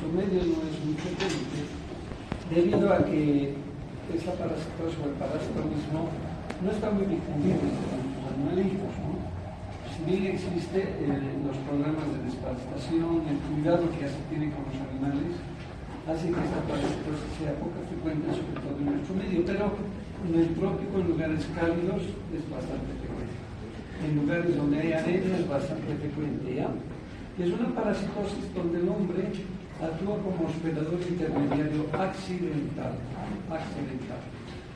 nuestro medio no es muy frecuente, debido a que esta parasitosis o el parásito mismo no está muy difundido entre los animalitos, ¿no? Si bien existe los problemas de desparasitación, el cuidado que ya se tiene con los animales, hace que esta parasitosis sea poco frecuente, sobre todo en nuestro medio, pero en el trópico, en lugares cálidos, es bastante frecuente. En lugares donde hay arena es bastante frecuente, ¿ya? Y es una parasitosis donde el hombre actúa como hospedador intermediario accidental.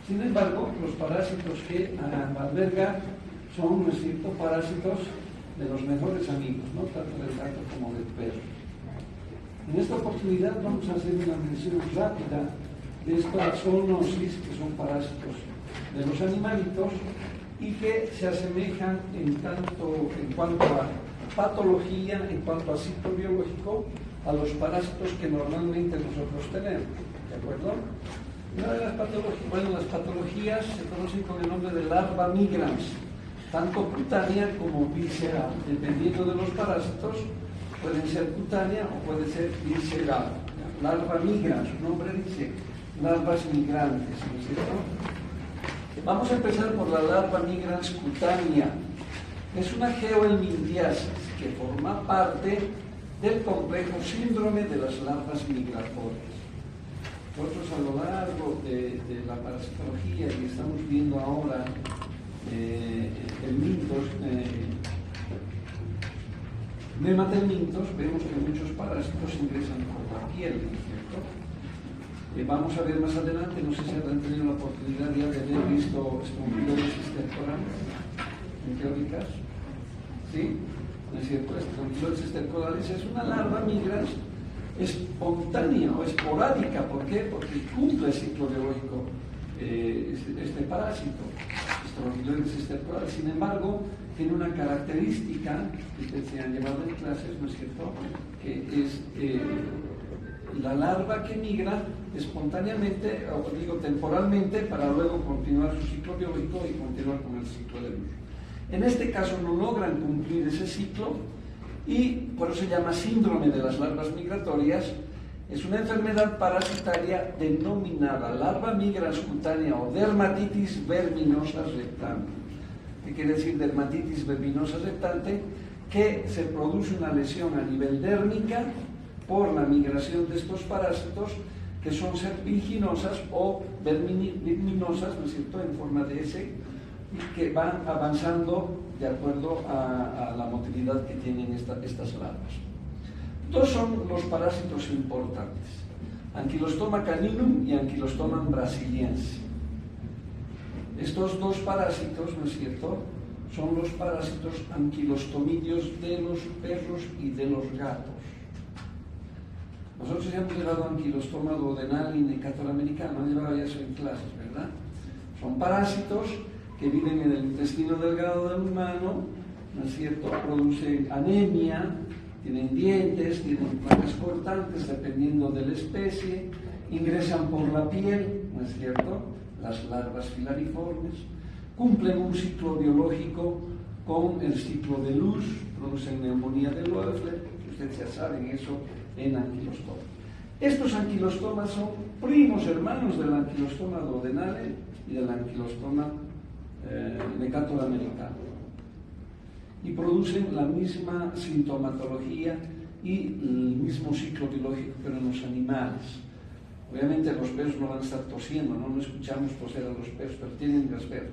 Sin embargo, los parásitos que alberga son, ¿no es cierto?, parásitos de los mejores amigos, ¿no?, tanto del gato como del perro. En esta oportunidad vamos a hacer una mención rápida de estas zoonosis, que son parásitos de los animalitos y que se asemejan en cuanto a patología, en cuanto a ciclo biológico, a los parásitos que normalmente nosotros tenemos, ¿de acuerdo? Una de las patologías se conocen con el nombre de larva migrans, tanto cutánea como visceral. Dependiendo de los parásitos, pueden ser cutánea o puede ser visceral. Larva migrans, su nombre dice larvas migrantes, ¿no es cierto? Vamos a empezar por la larva migrans cutánea. Es una geohelminthiasis que forma parte del complejo síndrome de las larvas migratorias. Nosotros a lo largo de la parasitología que estamos viendo ahora, nematelmintos, vemos que muchos parásitos ingresan por la piel, ¿no es cierto? Vamos a ver más adelante, no sé si habrán tenido la oportunidad ya de haber visto espongilosis estercorales teóricas, ¿sí? ¿No es cierto? Espongilosis estercorales es una larva migrans espontánea o esporádica. ¿Por qué? Porque cumple el ciclo biológico este parásito, Strongyloides estercorales. Sin embargo, tiene una característica que se han llevado en clases, ¿no es cierto?, que es la larva que migra espontáneamente, o digo temporalmente, para luego continuar su ciclo biológico y continuar con el ciclo de luz. En este caso no logran cumplir ese ciclo y por eso se llama síndrome de las larvas migratorias. Es una enfermedad parasitaria denominada larva migrans cutánea o dermatitis verminosa rectante. ¿Qué quiere decir dermatitis verminosa rectante? Que se produce una lesión a nivel dérmica por la migración de estos parásitos, que son serpiginosas o verminosas, ¿no es cierto?, en forma de S, y que van avanzando de acuerdo a la motilidad que tienen estas larvas. Dos son los parásitos importantes: Ankylostoma caninum y Ankylostoma brasiliensis. Estos dos parásitos, ¿no es cierto?, son los parásitos anquilostomidios de los perros y de los gatos. Nosotros ya hemos llevado Ankylostoma duodenal y Necator americano, han llevado ya eso en clases, ¿verdad? Son parásitos que viven en el intestino delgado del humano, ¿no es cierto?, producen anemia, tienen dientes, tienen placas cortantes dependiendo de la especie, ingresan por la piel, ¿no es cierto?, las larvas filariformes, cumplen un ciclo biológico con el ciclo de luz, producen neumonía de Loeffler, que ustedes ya saben eso en Ankylostoma. Estos anquilostomas son primos hermanos del Ankylostoma duodenale y del Ankylostoma Necator americano, y producen la misma sintomatología y el mismo ciclo biológico, pero en los animales. Obviamente los perros no van a estar tosiendo, no escuchamos toser a los perros, pero tienen que ver.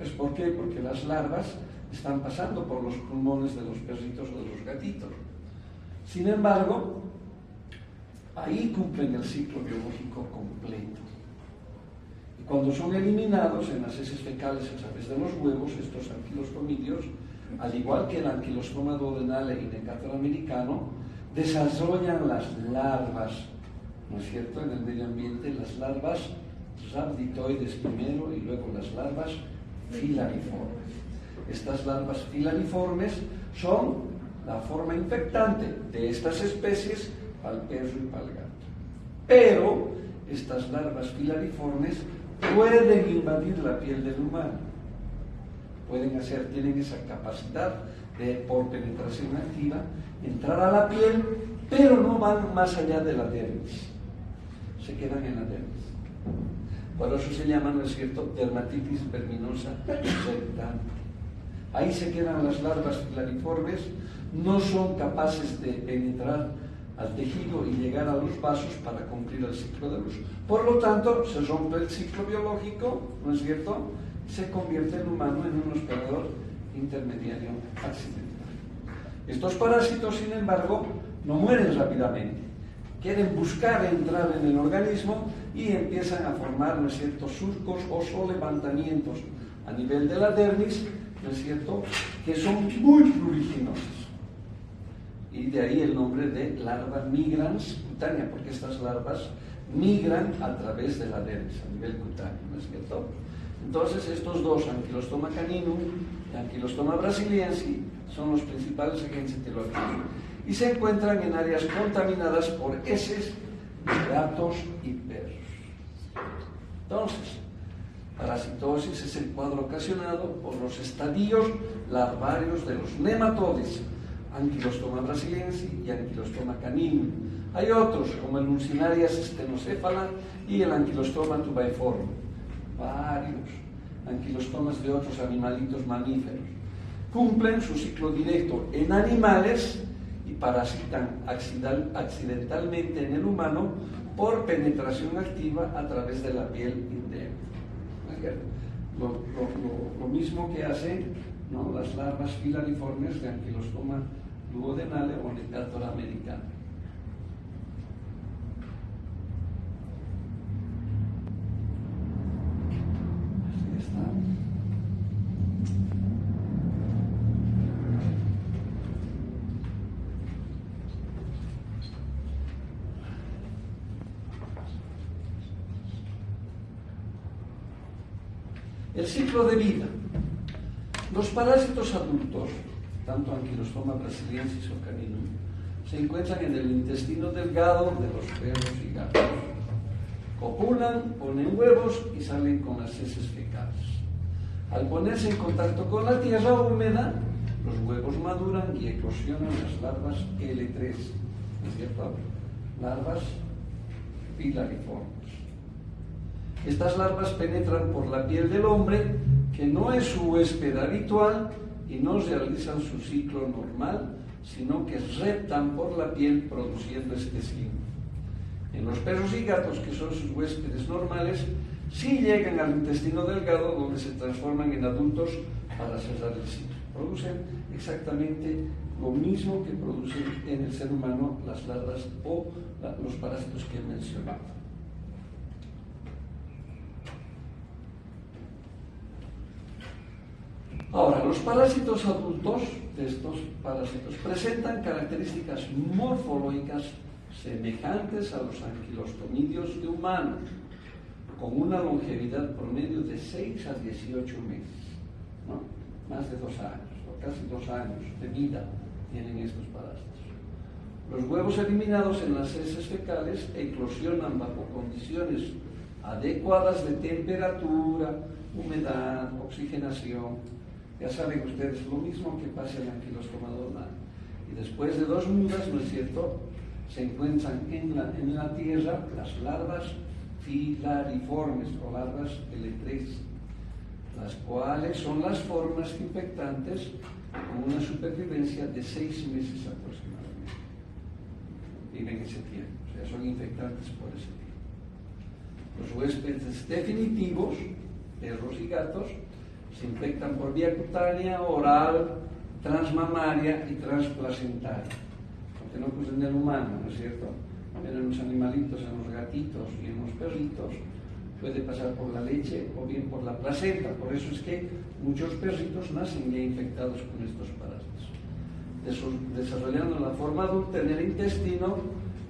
¿Es por qué? Porque las larvas están pasando por los pulmones de los perritos o de los gatitos. Sin embargo, ahí cumplen el ciclo biológico completo. Y cuando son eliminados en las heces fecales a través de los huevos, estos anquilostomidios, al igual que el Ankylostoma duodenale y Necator americano, desarrollan las larvas, ¿no es cierto?, en el medio ambiente, las larvas rhabditoides primero y luego las larvas filariformes. Estas larvas filariformes son la forma infectante de estas especies para el perro y para el gato. Pero estas larvas filariformes pueden invadir la piel del humano. Tienen esa capacidad de, por penetración activa, entrar a la piel, pero no van más allá de la dermis, se quedan en la dermis. Por eso se llama, ¿no es cierto?, dermatitis verminosa irritante. Ahí se quedan las larvas filariformes, no son capaces de penetrar al tejido y llegar a los vasos para cumplir el ciclo de luz. Por lo tanto, se rompe el ciclo biológico, ¿no es cierto?, y se convierte el humano en un hospedador intermediario accidental. Estos parásitos, sin embargo, no mueren rápidamente. Quieren buscar entrar en el organismo y empiezan a formar, ¿no es cierto?, surcos o levantamientos a nivel de la dermis, ¿no es cierto?, que son muy pruriginosas. Y de ahí el nombre de larva migrans cutánea, porque estas larvas migran a través de la dermis, a nivel cutáneo, ¿no es cierto? Entonces, estos dos, Ankylostoma caninum y Ankylostoma brasiliensis, son los principales agentes etiológicos y se encuentran en áreas contaminadas por heces de gatos y perros. Entonces, parasitosis es el cuadro ocasionado por los estadios larvarios de los nematodes, Ankylostoma brasiliensis y Ankylostoma caninum. Hay otros, como el Mulcinarias stenocéphala y el Ankylostoma tubaiforme. Varios anquilostomas de otros animalitos mamíferos. Cumplen su ciclo directo en animales y parasitan accidentalmente en el humano por penetración activa a través de la piel interna. Lo mismo que hacen, ¿no?, las larvas filariformes de Ankylostoma duodenale o Necator americana. Así está. El ciclo de vida. Los parásitos adultos, tanto Ankylostoma brasiliensis o caninum, se encuentran en el intestino delgado de los perros y gatos. Copulan, ponen huevos y salen con las heces fecales. Al ponerse en contacto con la tierra húmeda, los huevos maduran y eclosionan las larvas L3, ¿no es cierto?, larvas filariformes. Estas larvas penetran por la piel del hombre, que no es su huésped habitual, y no realizan su ciclo normal, sino que reptan por la piel produciendo este signo. En los perros y gatos, que son sus huéspedes normales, sí llegan al intestino delgado, donde se transforman en adultos para cerrar el ciclo. Producen exactamente lo mismo que producen en el ser humano las larvas o los parásitos que he mencionado. Ahora, los parásitos adultos de estos parásitos presentan características morfológicas semejantes a los anquilostomidios de humanos, con una longevidad promedio de 6 a 18 meses, ¿no? Más de 2 años, o casi 2 años de vida tienen estos parásitos. Los huevos eliminados en las heces fecales eclosionan bajo condiciones adecuadas de temperatura, humedad, oxigenación. Ya saben ustedes, lo mismo que pasa en el Ankylostoma normal. Y después de 2 mudas, ¿no es cierto?, se encuentran en la tierra las larvas filariformes o larvas L3, las cuales son las formas infectantes con una supervivencia de 6 meses aproximadamente. Viven ese tiempo, o sea, son infectantes por ese tiempo. Los huéspedes definitivos, perros y gatos, se infectan por vía cutánea, oral, transmamaria y transplacentaria. Porque no ocurre en el humano, ¿no es cierto? Pero en los animalitos, en los gatitos y en los perritos, puede pasar por la leche o bien por la placenta. Por eso es que muchos perritos nacen ya infectados con estos parásitos. Desarrollando la forma adulta en el intestino,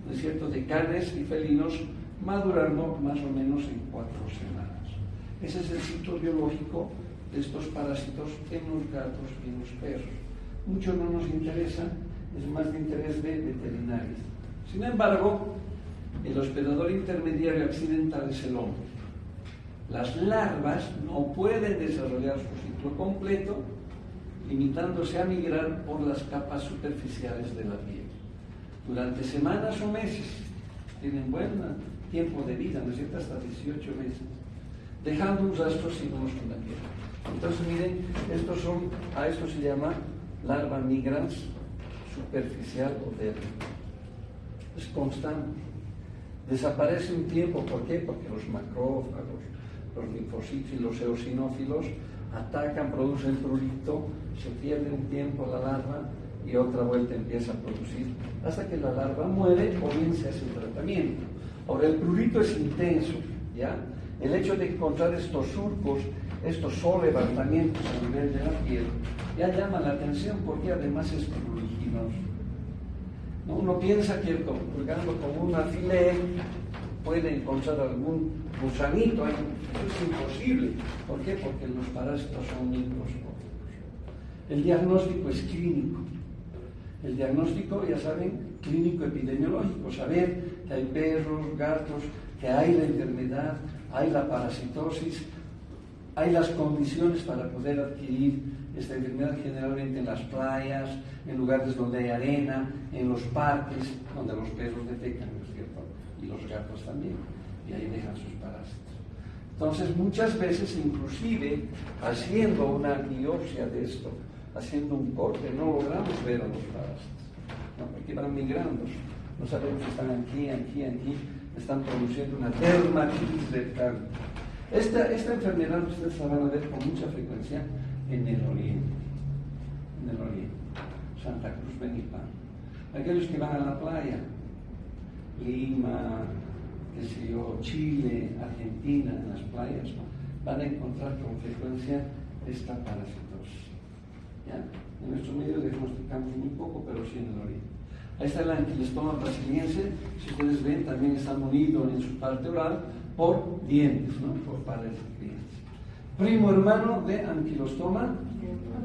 ¿no es cierto?, de canes y felinos, madurando más o menos en 4 semanas. Ese es el ciclo biológico de estos parásitos en los gatos y en los perros. Mucho no nos interesa, es más de interés de veterinarios. Sin embargo, el hospedador intermediario accidental es el hombre. Las larvas no pueden desarrollar su ciclo completo, limitándose a migrar por las capas superficiales de la piel. durante semanas o meses, tienen buen tiempo de vida, ¿no es cierto?, hasta 18 meses, dejando un rastro signos con la piel. Entonces miren, a esto se llama larva migrans superficial o débil. Es constante. Desaparece un tiempo, ¿por qué? Porque los macrófagos, los linfocitos y los eosinófilos atacan, producen prurito, se pierde un tiempo la larva y otra vuelta empieza a producir hasta que la larva muere o bien se hace un tratamiento. Ahora, el prurito es intenso, ¿ya? El hecho de encontrar estos surcos, estos levantamientos a nivel de la piel, ya llama la atención porque además es pruriginoso. ¿No? Uno piensa que colgando con un alfiler puede encontrar algún gusanito, eso es imposible. ¿Por qué? Porque los parásitos son microscópicos. El diagnóstico es clínico. El diagnóstico, ya saben, clínico epidemiológico, saber que hay perros, gatos, que hay la enfermedad, hay la parasitosis, hay las condiciones para poder adquirir esta enfermedad, generalmente en las playas, en lugares donde hay arena, en los parques, donde los perros defecan, ¿no es cierto? Y los gatos también, y ahí dejan sus parásitos. Entonces, muchas veces, inclusive, haciendo una biopsia de esto, haciendo un corte, no logramos ver a los parásitos, ¿no? Porque van migrando, no sabemos si están aquí, están produciendo una dermatitis rectal. Esta enfermedad ustedes la van a ver con mucha frecuencia en el oriente, Santa Cruz, Benipán. Aquellos que van a la playa, Lima, qué sé yo, Chile, Argentina, en las playas, ¿no?, van a encontrar con frecuencia esta parasitosis. ¿Ya? En nuestro medio diagnosticamos muy poco, pero sí en el oriente. Ahí está el anquilostoma brasiliense, si ustedes ven, también está munido en su parte oral por dientes, ¿no?, por pares de dientes. Primo hermano de anquilostoma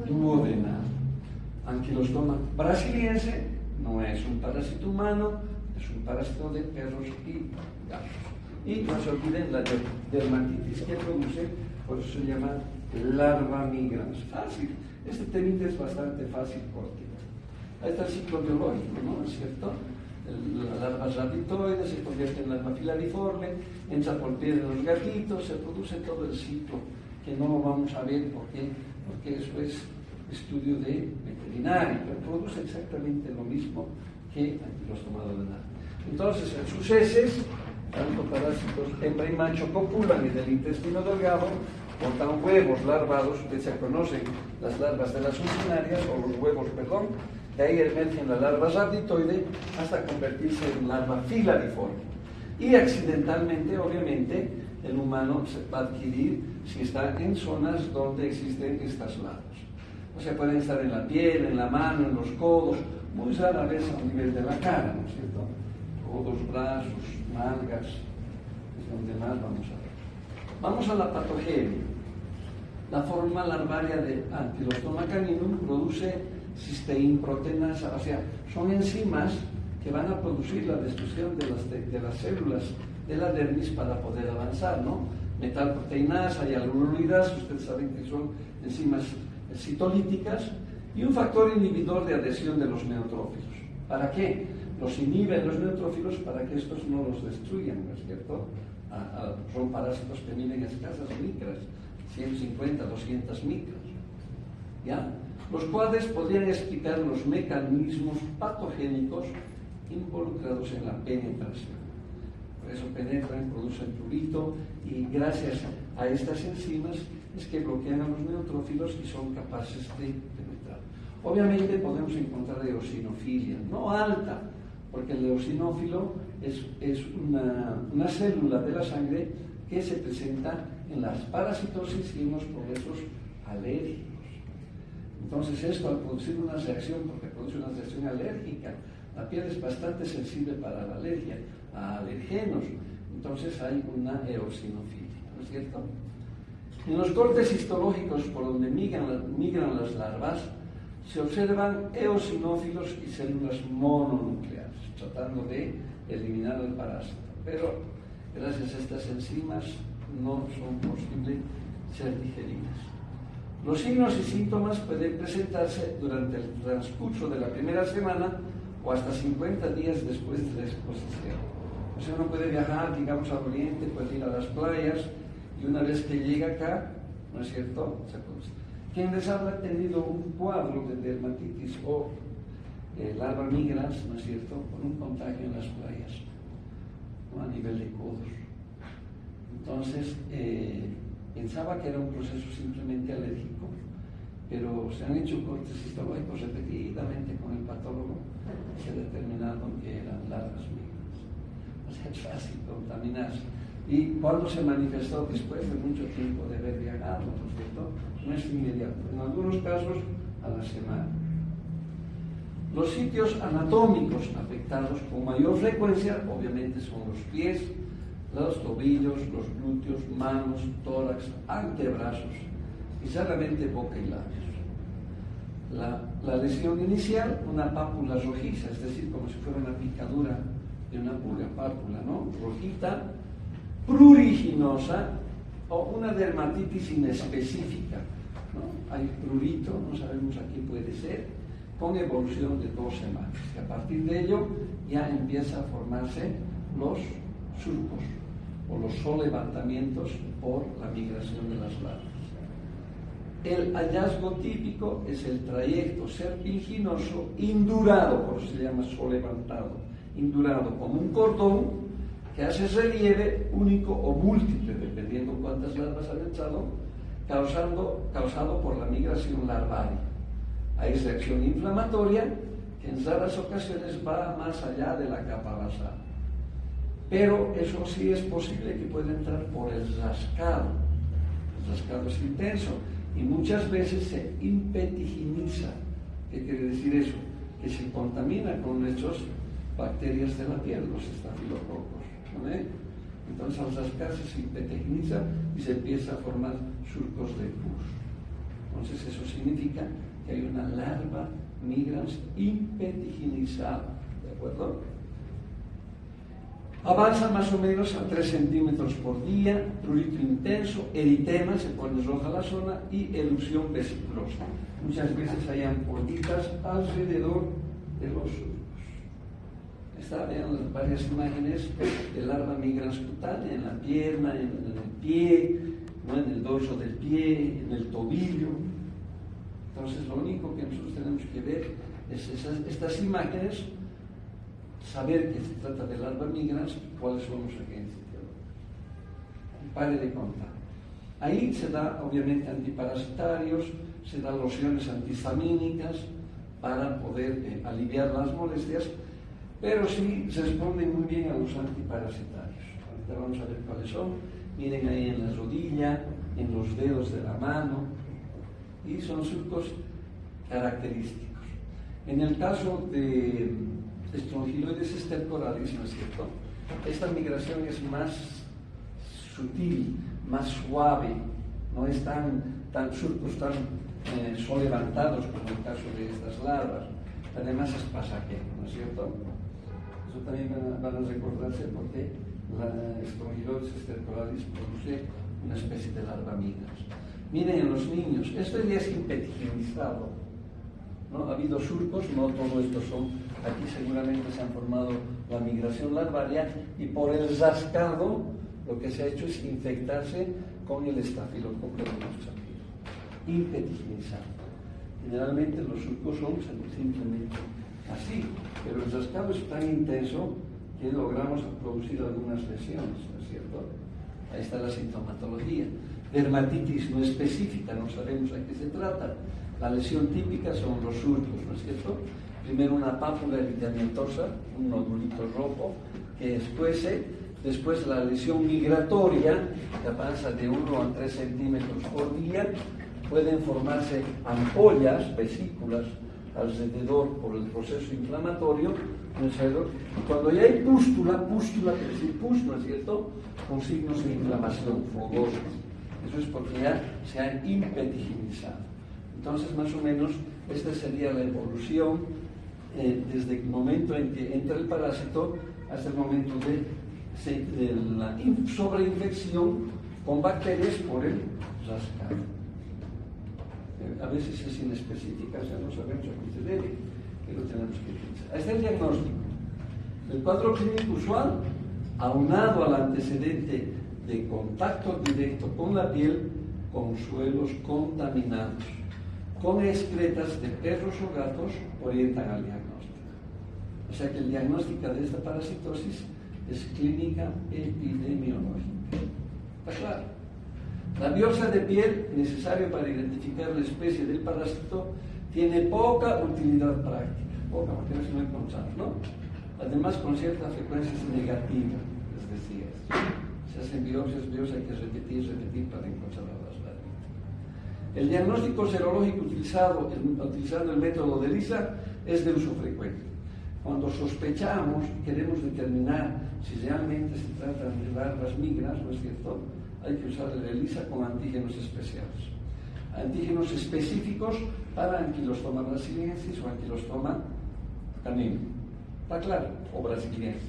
duodenal. Anquilostoma brasiliense no es un parásito humano, es un parásito de perros y gatos. Y no se olviden la dermatitis que produce, por eso se llama larva migrans. Fácil, este temita es bastante fácil porque ahí está el ciclo biológico, ¿no es cierto? La larva rabitoide se convierte en larva filariforme, entra por piel de los gatitos, se produce todo el ciclo que no lo vamos a ver porque eso es estudio de veterinario, pero produce exactamente lo mismo que anquilostoma duodenal. Entonces, en sus heces, tanto parásitos hembra y macho copulan en el intestino delgado, botan huevos larvados, ustedes ya conocen las larvas de las ursinarias, o los huevos, perdón, de ahí emergen la larva rabitoide hasta convertirse en larva filariforme. Y accidentalmente, obviamente, el humano se va a adquirir si está en zonas donde existen estas larvas. O sea, pueden estar en la piel, en la mano, en los codos, muy rara vez a nivel de la cara, ¿no es cierto? Codos, brazos, nalgas, es donde más vamos a ver. Vamos a la patogenia. La forma larvaria de Anquilostoma caninum produce cisteinproteinasa, o sea, son enzimas que van a producir la destrucción de las células de la dermis para poder avanzar, ¿no? Metalproteinasa y hialuronidasa, ustedes saben que son enzimas citolíticas, y un factor inhibidor de adhesión de los neutrófilos. ¿Para qué? Los inhiben los neutrófilos para que estos no los destruyan, ¿no es cierto? Son parásitos que miden escasas micras, 150, 200 micras. ¿Ya? Los cuales podrían explicar los mecanismos patogénicos involucrados en la penetración. Por eso penetran, producen prurito, y gracias a estas enzimas es que bloquean a los neutrófilos y son capaces de penetrar. Obviamente podemos encontrar eosinofilia, no alta, porque el eosinófilo es una célula de la sangre que se presenta en las parasitosis y en los procesos alérgicos. Entonces esto, al producir una reacción, porque produce una reacción alérgica, la piel es bastante sensible para la alergia, a alergenos, entonces hay una eosinofilia, ¿no es cierto? En los cortes histológicos por donde migran las larvas, se observan eosinófilos y células mononucleares, tratando de eliminar el parásito. Pero gracias a estas enzimas no son posibles ser digeridas. Los signos y síntomas pueden presentarse durante el transcurso de la primera semana o hasta 50 días después de la exposición. O sea, uno puede viajar, digamos, al oriente, puede ir a las playas, y una vez que llega acá, ¿no es cierto?, se produce. Quienes han tenido un cuadro de dermatitis o larva migrans, ¿no es cierto?, con un contagio en las playas, ¿no?, a nivel de codos. Entonces, pensaba que era un proceso simplemente alérgico, pero se han hecho cortes histológicos repetidamente con el patólogo y se ha determinado que eran larvas migrans. O sea, es fácil contaminarse. Y cuando se manifestó después de mucho tiempo de haber viajado, ¿no es cierto?, no es inmediato, en algunos casos a la semana. Los sitios anatómicos afectados con mayor frecuencia, obviamente, son los pies, los tobillos, los glúteos, manos, tórax, antebrazos y solamente boca y labios. La lesión inicial, una pápula rojiza, es decir, como si fuera una picadura de una pulga, pápula, ¿no?, rojita, pruriginosa, o una dermatitis inespecífica, ¿no? Hay prurito, no sabemos a qué puede ser, con evolución de 2 semanas. Y a partir de ello ya empieza a formarse los surcos o los solevantamientos por la migración de las larvas. El hallazgo típico es el trayecto serpinginoso indurado, por eso se llama solevantado, indurado como un cordón que hace relieve único o múltiple, dependiendo cuántas larvas han echado, causado por la migración larvaria. Hay reacción inflamatoria que en raras ocasiones va más allá de la capa basal. Pero eso sí es posible que pueda entrar por el rascado. El rascado es intenso y muchas veces se impetiginiza. ¿Qué quiere decir eso? Que se contamina con nuestras bacterias de la piel, los estafilococos, ¿no? Entonces al rascarse se impetiginiza y se empieza a formar surcos de pus. Entonces eso significa que hay una larva migrans impetiginizada, ¿de acuerdo? Avanza más o menos a 3 centímetros por día, prurito intenso, eritema, se pone roja la zona, y erupción vesiculosa. Muchas veces hay ampollitas alrededor de los surcos. Vean las varias imágenes de larva migrans cutánea en la pierna, en el pie, ¿no?, en el dorso del pie, en el tobillo. Entonces lo único que nosotros tenemos que ver es estas imágenes, saber que se trata de larva migrans y cuáles son los agentes etiológicos. Pare de contar. Ahí se da obviamente antiparasitarios, se dan lociones antihistamínicas para poder aliviar las molestias, pero sí se responden muy bien a los antiparasitarios. Ahorita vamos a ver cuáles son. Miren ahí en la rodilla, en los dedos de la mano, y son surcos característicos. En el caso de Strongyloides stercoralis, ¿no es cierto?, esta migración es más sutil, más suave, no es tan surcos tan solevantados como el caso de estas larvas. Además es pasajero, ¿no es cierto? Eso también van a recordarse porque la Strongyloides stercoralis produce una especie de larva migrans. Miren en los niños, esto ya es impetiginizado, ¿no? Ha habido surcos, no todos estos son, aquí seguramente se han formado la migración larvaria, y por el rascado lo que se ha hecho es infectarse con el estafilococo de nuestra piel, impetiginizado. Generalmente los surcos son simplemente así, pero el rascado es tan intenso que logramos producir algunas lesiones, ¿no es cierto? Ahí está la sintomatología. Dermatitis no específica, no sabemos a qué se trata. La lesión típica son los surcos, ¿no es cierto? Primero una pápula eritemiatosa, un nodulito rojo que escuece, después la lesión migratoria, que avanza de 1 a 3 centímetros por día. Pueden formarse ampollas, vesículas alrededor por el proceso inflamatorio, ¿no es cierto? Y cuando ya hay pústula quiere decir pus, ¿no es cierto?, con signos de inflamación, fogosos. Eso es porque ya se ha impetiginizado. Entonces, más o menos, esta sería la evolución desde el momento en que entra el parásito hasta el momento de la sobreinfección con bacterias por el rascado. A veces es inespecífica, o sea, no sabemos a qué se debe. que lo tenemos que utilizar. Ahí está el diagnóstico. El cuadro clínico usual, aunado al antecedente de contacto directo con la piel, con suelos contaminados, con excretas de perros o gatos, orientan al diagnóstico. O sea que el diagnóstico de esta parasitosis es clínica epidemiológica. ¿Está claro? La biopsia de piel, necesario para identificar la especie del parásito, tiene poca utilidad práctica, poca, porque no se lo encontramos, ¿no? Además, con cierta frecuencia es negativa, les decía. Se hacen biopsias hay que repetir para encontrar las larvitas. El diagnóstico serológico utilizando el método de ELISA es de uso frecuente. Cuando sospechamos, queremos determinar si realmente se trata de larvas migras, ¿no es cierto? Hay que usar el ELISA con antígenos especiales. Antígenos específicos para Ankylostoma brasiliensis o Ankylostoma canino. ¿Está claro? O brasiliensis.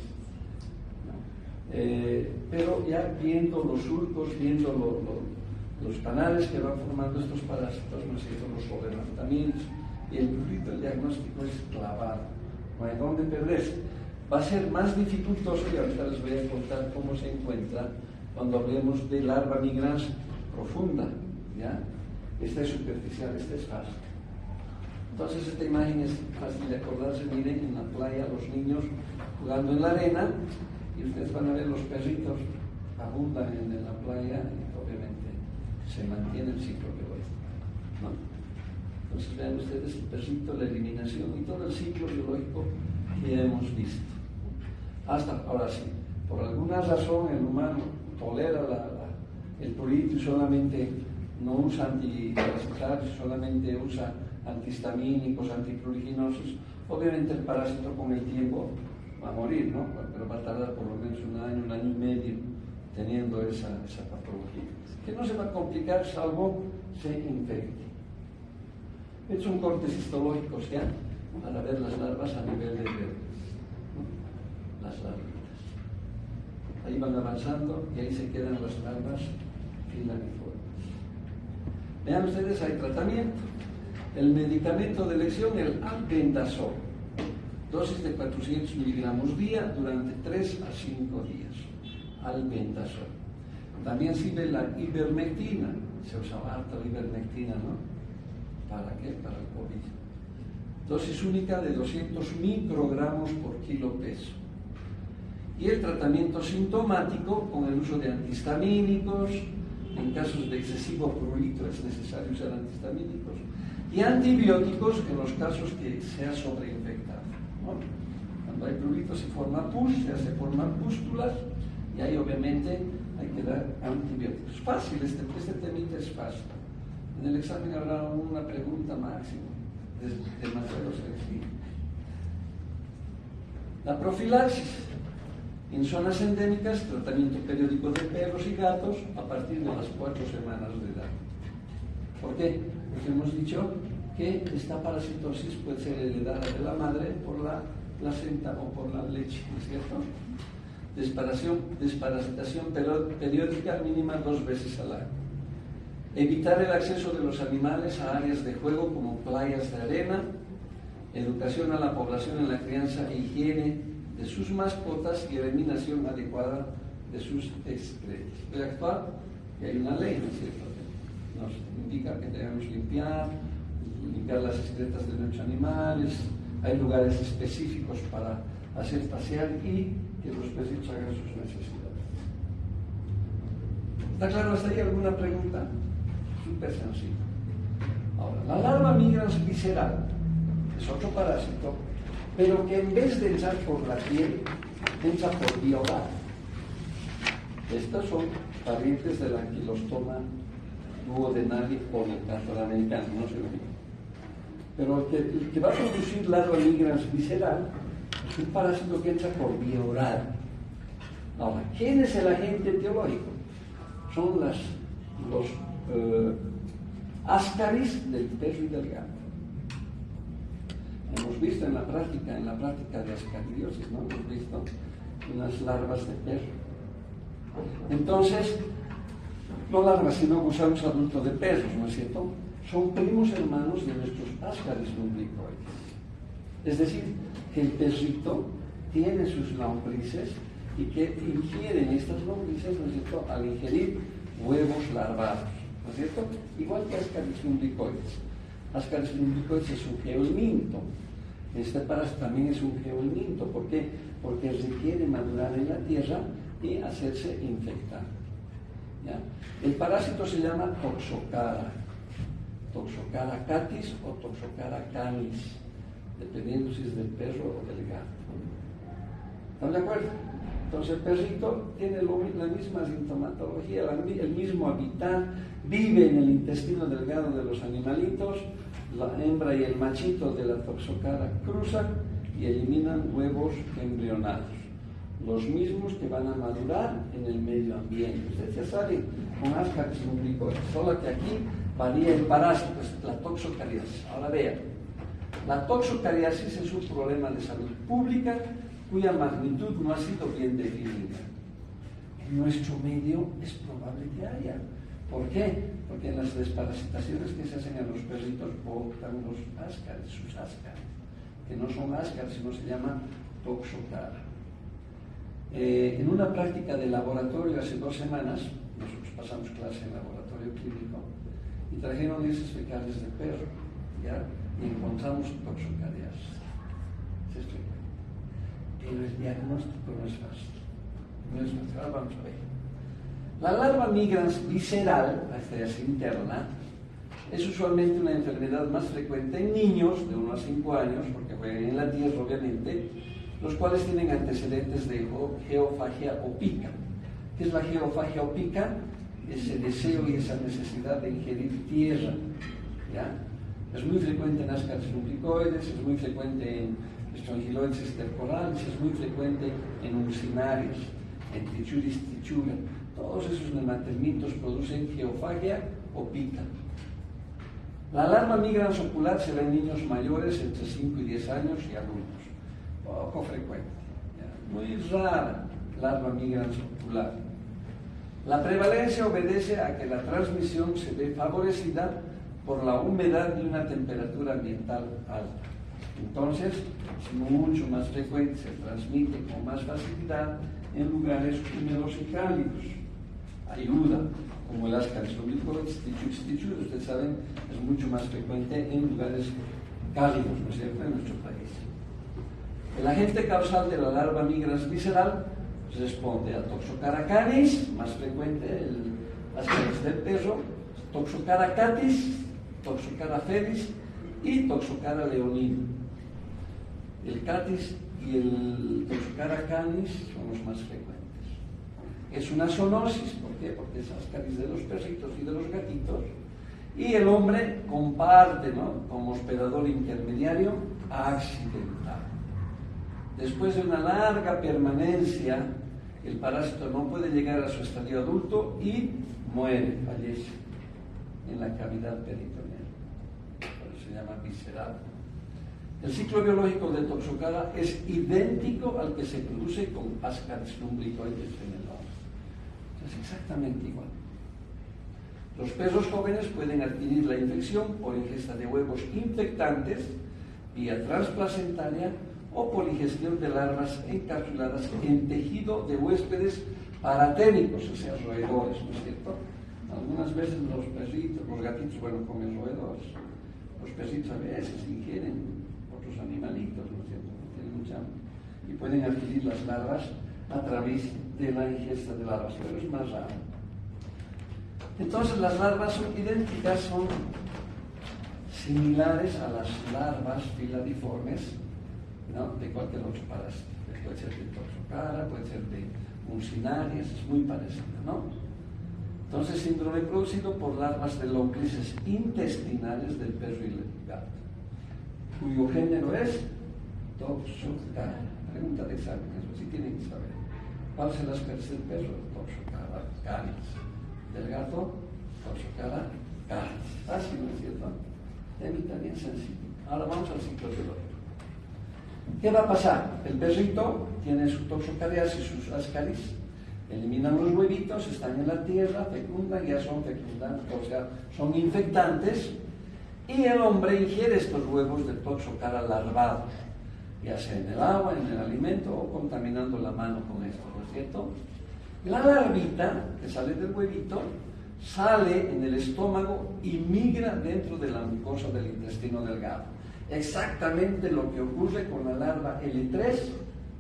Pero ya viendo los surcos, viendo los canales que van formando estos parásitos, ¿no es cierto? Los sobrelevantamientos y el prurito, el diagnóstico es clavado. No hay dónde perderse. Va a ser más dificultoso, y ahorita les voy a contar cómo se encuentra cuando hablemos de larva migrans profunda, ¿ya? Esta es superficial, esta es fácil. Entonces esta imagen es fácil de acordarse. Miren, en la playa los niños jugando en la arena, y ustedes van a ver los perritos abundan en la playa, y obviamente se mantiene el ciclo biológico, ¿no? Entonces vean ustedes el perrito, la eliminación y todo el ciclo biológico que ya hemos visto. Hasta ahora sí, por alguna razón el humano tolera el prurito y solamente no usa antiparasitarios, solamente usa antihistamínicos, antipruriginosos. Obviamente el parásito con el tiempo va a morir, ¿no? Pero va a tardar por lo menos un año y medio teniendo esa patología, que no se va a complicar salvo se infecte. He hecho un corte histológico ya para ver las larvas a nivel de verdes, ¿no? Las larvitas. Ahí van avanzando y ahí se quedan las larvas filariformes. Vean ustedes, hay tratamiento. El medicamento de elección, el albendazol. Dosis de 400 miligramos día durante 3 a 5 días. Albendazol. También sirve la ivermectina. Se usaba harta la ivermectina, ¿no? ¿Para qué? Para el COVID. Dosis única de 200 microgramos por kilo peso. Y el tratamiento sintomático con el uso de antihistamínicos. En casos de excesivo prurito es necesario usar antihistamínicos. Y antibióticos en los casos que sea sobreinfectado, ¿no? Cuando hay prurito se forma pus, se forman pústulas y ahí obviamente hay que dar antibióticos. Fácil, este temita es fácil. En el examen habrá una pregunta máxima, es demasiado sencillo. La profilaxis. En zonas endémicas, tratamiento periódico de perros y gatos a partir de las 4 semanas de edad. ¿Por qué? Porque hemos dicho que esta parasitosis puede ser heredada de la madre por la placenta o por la leche, ¿no es cierto? Desparasitación periódica mínima 2 veces al año. Evitar el acceso de los animales a áreas de juego como playas de arena. Educación a la población en la crianza e higiene de sus mascotas y eliminación adecuada de sus excretas. Debe actuar, y hay una ley, ¿no es cierto?, que nos indica que debemos limpiar las excretas de nuestros animales. Hay lugares específicos para hacer pasear y que los pecitos hagan sus necesidades. ¿Está claro hasta ahí? ¿Alguna pregunta? Súper sencillo. Ahora, la larva migrans visceral es otro parásito, pero que en vez de entrar por la piel, entra por vía oral. Estas son parientes del Ankylostoma duodenale policator americano, no se olviden. Pero el que va a producir larva migrans visceral es un parásito que entra por vía oral. Ahora, ¿quién es el agente etiológico? Son los ascaris del perro y del gato. Hemos visto en la práctica de ascaridiosis, ¿no? Hemos visto unas larvas de perro. Entonces, no larvas, sino gusanos adultos de perros, ¿no es cierto? Son primos hermanos de nuestros ascaris lumbricoides. Es decir, que el perrito tiene sus lombrices y que ingieren estas lombrices, ¿no es cierto?, al ingerir huevos larvados, ¿no es cierto? Igual que Ascaris lumbricoides. Ascaris lumbricoides es un geohelminto. Este parásito también es un geohelminto. ¿Por qué? Porque requiere madurar en la tierra y hacerse infectar. ¿Ya? El parásito se llama Toxocara. Toxocara catis o Toxocara canis, dependiendo si es del perro o del gato. ¿Están de acuerdo? Entonces el perrito tiene la misma sintomatología, el mismo hábitat, vive en el intestino delgado de los animalitos, la hembra y el machito de la Toxocara cruzan y eliminan huevos embrionados, los mismos que van a madurar en el medio ambiente. Usted ya sabe, con Ascaris lumbricoides, solo que aquí varía el parásito, es la toxocariasis. Ahora vean, la toxocariasis es un problema de salud pública cuya magnitud no ha sido bien definida. En nuestro medio es probable que haya. ¿Por qué? Porque en las desparasitaciones que se hacen a los perritos botan los Ascaris, sus Ascaris, que no son Ascaris, sino se llaman Toxocara. En una práctica de laboratorio hace 2 semanas, nosotros pasamos clase en laboratorio clínico y trajeron heces fecales de perro, ¿ya? Y encontramos toxocariasis. Es frecuente. Pero el diagnóstico no es fácil. No es fácil. Ahora vamos a ver. La larva migrans visceral, la estrella interna, es usualmente una enfermedad más frecuente en niños de 1 a 5 años, porque juegan en la tierra, obviamente, los cuales tienen antecedentes de geofagia opica. ¿Qué es la geofagia opica? Ese deseo y esa necesidad de ingerir tierra. ¿Ya? Es muy frecuente en Ascaris lumbricoides, es muy frecuente en Strongyloides stercorales, es muy frecuente en Ursinarias, en Trichuris trichura. Todos esos nematelmintos producen geofagia opica. La larva migrans ocular se da en niños mayores entre 5 y 10 años y adultos. Poco frecuente, ¿ya? Muy rara larva migrans ocular. La prevalencia obedece a que la transmisión se ve favorecida por la humedad y una temperatura ambiental alta. Entonces, es mucho más frecuente, se transmite con más facilidad en lugares húmedos y cálidos. Ayuda, como el Ascaris lumbricoides, Trichuris, ustedes saben, es mucho más frecuente en lugares cálidos, ¿no es cierto?, en nuestro país. El agente causal de la larva migrans visceral responde a Toxocara canis, más frecuente el Ascaris del perro, Toxocara catis, Toxocara felis y Toxocara leonino. El catis y el Toxocara canis son los más frecuentes. Es una zoonosis, ¿por qué? Porque es Ascaris de los perritos y de los gatitos, y el hombre comparte, ¿no?, como hospedador intermediario accidental. Después de una larga permanencia, el parásito no puede llegar a su estadio adulto y muere, fallece en la cavidad peritoneal. Por eso se llama visceral. El ciclo biológico de Toxocara es idéntico al que se produce con Ascaris lumbricoides en el hombre. Es exactamente igual. Los perros jóvenes pueden adquirir la infección por ingesta de huevos infectantes, vía transplacentaria o por ingestión de larvas encapsuladas en tejido de huéspedes paraténicos, o sea, roedores, ¿no es cierto? Algunas veces los perritos, los gatitos, bueno, comen roedores. Los perritos a veces ingieren otros animalitos, ¿no es cierto? Tienen mucha hambre. Y pueden adquirir las larvas a través de la ingesta de larvas, pero es más raro. Entonces las larvas son idénticas, son similares a las larvas filadiformes, ¿no?, de cualquier otro parásito. Puede ser de Toxocara, puede ser de Ursinarias, es muy parecida, ¿no? Entonces, síndrome producido por larvas de lombrices intestinales del perro y el gato, cuyo género es Toxocara. Pregunta de examen, eso sí tienen que saber. ¿Cuál es el Ascaris del perro? Toxocara canis. Del gato, Toxocara canis. Fácil, ¿no es cierto? De mí también sencillo. Ahora vamos al ciclo biológico. ¿Qué va a pasar? El perrito tiene su toxocariasis, sus Ascaris, eliminan los huevitos, están en la tierra, fecundan, ya son fecundantes, o sea, son infectantes, y el hombre ingiere estos huevos de Toxocara larvado. ya sea en el agua, en el alimento o contaminando la mano con esto, ¿no es cierto? La larvita que sale del huevito sale en el estómago y migra dentro de la mucosa del intestino delgado. Exactamente lo que ocurre con la larva L3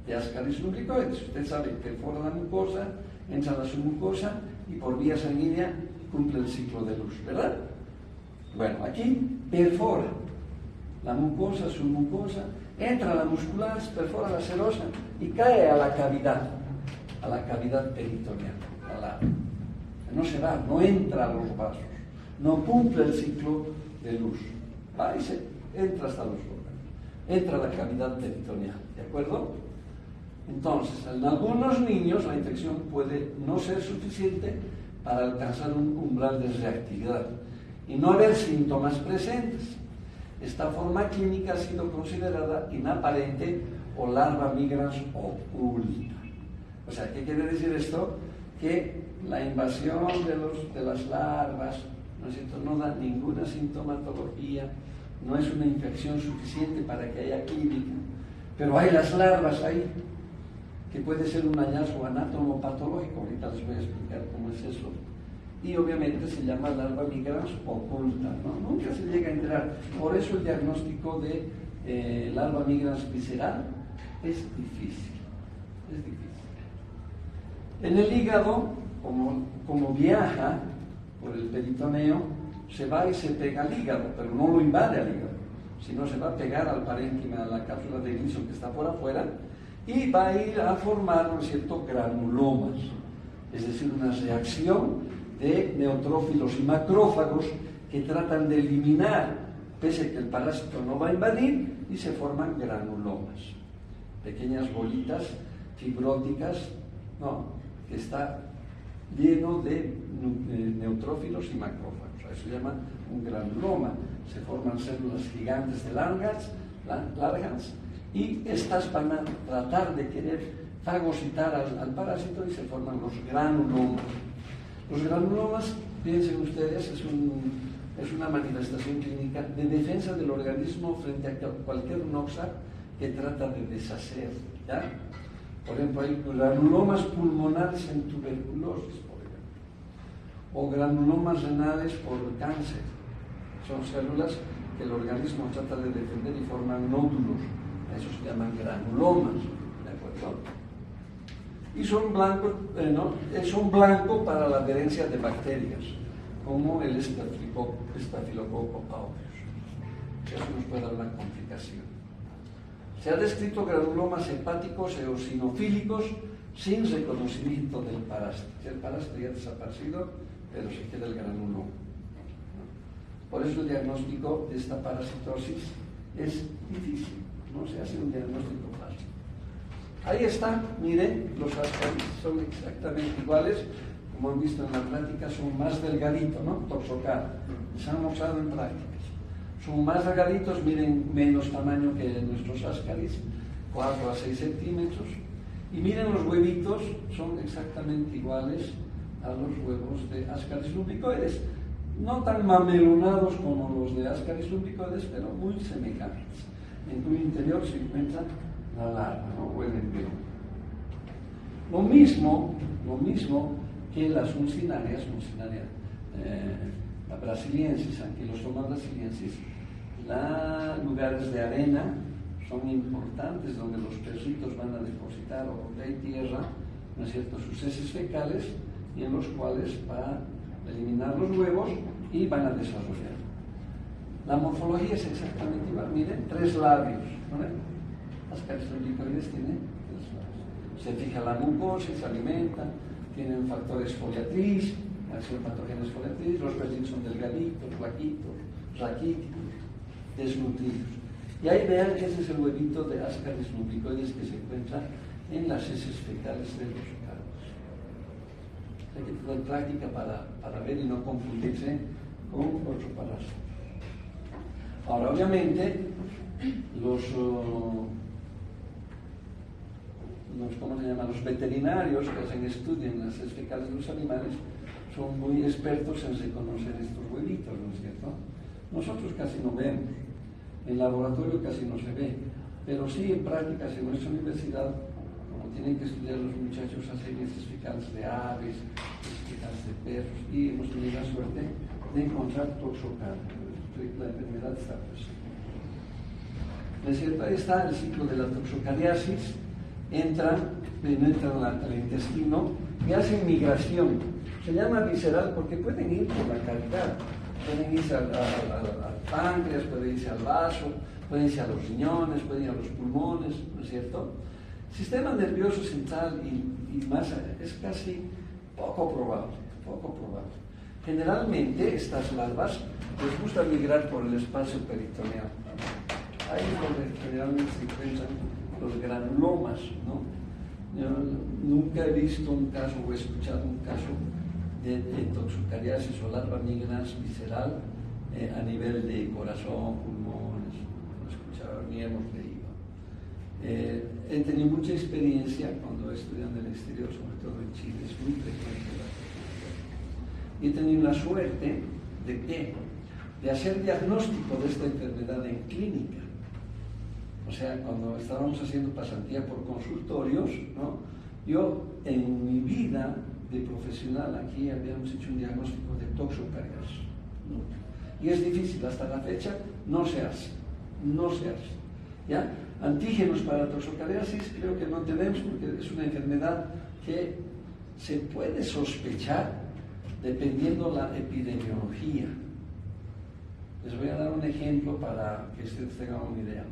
de Ascaris lumbricoides. Usted sabe que perfora la mucosa, entra a la submucosa y por vía sanguínea cumple el ciclo de luz, ¿verdad? Bueno, aquí perfora la mucosa, submucosa, entra a la muscular, perfora la serosa y cae a la cavidad peritoneal, a la larva. No se va, no entra a los vasos, no cumple el ciclo de luz, va y se entra hasta los órganos, entra a la cavidad peritoneal, ¿de acuerdo? Entonces, en algunos niños la infección puede no ser suficiente para alcanzar un umbral de reactividad y no haber síntomas presentes. Esta forma clínica ha sido considerada inaparente o larva migrans oculta. O sea, ¿qué quiere decir esto? Que la invasión de las larvas, ¿no es cierto?, no da ninguna sintomatología, no es una infección suficiente para que haya clínica, pero hay las larvas ahí, que puede ser un hallazgo anatomopatológico, ahorita les voy a explicar cómo es eso, y obviamente se llama larva migrans oculta, ¿no? Nunca se llega a enterar, por eso el diagnóstico de larva migrans visceral es difícil, es difícil. En el hígado, como viaja por el peritoneo, se va y se pega al hígado, pero no lo invade al hígado, sino se va a pegar al parénquima, a la cápsula de Gleason que está por afuera, y va a ir a formar, ¿no es cierto?, granulomas, es decir, una reacción de neutrófilos y macrófagos que tratan de eliminar, pese a que el parásito no va a invadir, y se forman granulomas, pequeñas bolitas fibróticas, ¿no?, que está lleno de neutrófilos y macrófagos. Eso se llama un granuloma. Se forman células gigantes de largas, y estas van a tratar de querer fagocitar al parásito y se forman los granulomas. Los granulomas, piensen ustedes, es una manifestación clínica de defensa del organismo frente a cualquier noxa que trata de deshacer, ¿ya? Por ejemplo, hay granulomas pulmonares en tuberculosis, por ejemplo, o granulomas renales por cáncer. Son células que el organismo trata de defender y forman nódulos. Eso se llaman granulomas, ¿de acuerdo? Y son blancos, son blancos para la adherencia de bacterias, como el Staphylococcus aureus. Eso nos puede dar una complicación. Se ha descrito granulomas hepáticos eosinofílicos sin reconocimiento del parásito. El parásito ya ha desaparecido, pero se queda el granuloma. Por eso el diagnóstico de esta parasitosis es difícil, no se hace un diagnóstico fácil. Ahí está, miren, los ascaris son exactamente iguales, como han visto en la práctica, son más delgaditos, ¿no? Toxocar, se han mostrado en prácticas. Son más delgaditos, miren, menos tamaño que nuestros ascaris, 4 a 6 centímetros. Y miren, los huevitos son exactamente iguales a los huevos de Ascaris lumbricoides. No tan mamelonados como los de Ascaris lumbricoides, pero muy semejantes. En cuyo interior se encuentra la larva, ¿no? O el embrión. Lo mismo que las uncinarias, la brasiliensis, Ankylostoma brasiliensis, lugares de arena son importantes donde los perritos van a depositar o donde hay tierra, ¿no es cierto?, sus heces fecales, y en los cuales va a eliminar los huevos y van a desarrollar. La morfología es exactamente igual, miren, 3 labios, ¿no? Ascaris lumbricoides tienen 3 labios. Se fija la mucosa, se alimenta, tienen factores foliatriz, acción patógenos foliatriz, los perritos son delgaditos, flaquitos, raquíticos, desnutridos. Y ahí vean que ese es el huevito de Ascaris lumbricoides que se encuentra en las heces fecales de los cardos. Hay que tener práctica para ver y no confundirse con otro parásito. Ahora, obviamente, los veterinarios que hacen estudio en las heces fecales de los animales son muy expertos en reconocer estos huevitos, ¿no es cierto? Nosotros casi no vemos, en laboratorio casi no se ve, pero sí en prácticas en nuestra universidad, como tienen que estudiar los muchachos, hacer certificados de aves, certificados de perros, y hemos tenido la suerte de encontrar toxocarias. La enfermedad está presente. ¿No es cierto? Ahí está el ciclo de la toxocariasis, penetran al intestino y hacen migración. Se llama visceral porque pueden ir por la cavidad, pueden irse al páncreas, pueden irse al vaso, pueden irse a los riñones, pueden ir a los pulmones, ¿no es cierto? Sistema nervioso central y masa es casi poco probable. Generalmente estas larvas les gusta migrar por el espacio peritoneal. Ahí es donde generalmente se encuentran los granulomas, ¿no? Yo nunca he visto un caso o he escuchado un caso de toxocariasis o larva migrans visceral a nivel de corazón, pulmones, no he escuchado ni hemos leído. He tenido mucha experiencia cuando estudié en el exterior, sobre todo en Chile, es muy frecuente la toxocariasis. Y he tenido la suerte de hacer diagnóstico de esta enfermedad en clínica. O sea, cuando estábamos haciendo pasantía por consultorios, ¿no? Yo en mi vida de profesional aquí habíamos hecho un diagnóstico de toxocariasis, ¿no? Y es difícil, hasta la fecha no se hace. ¿Ya? Antígenos para toxocariasis creo que no tenemos porque es una enfermedad que se puede sospechar dependiendo la epidemiología. Les voy a dar un ejemplo para que ustedes tengan una idea.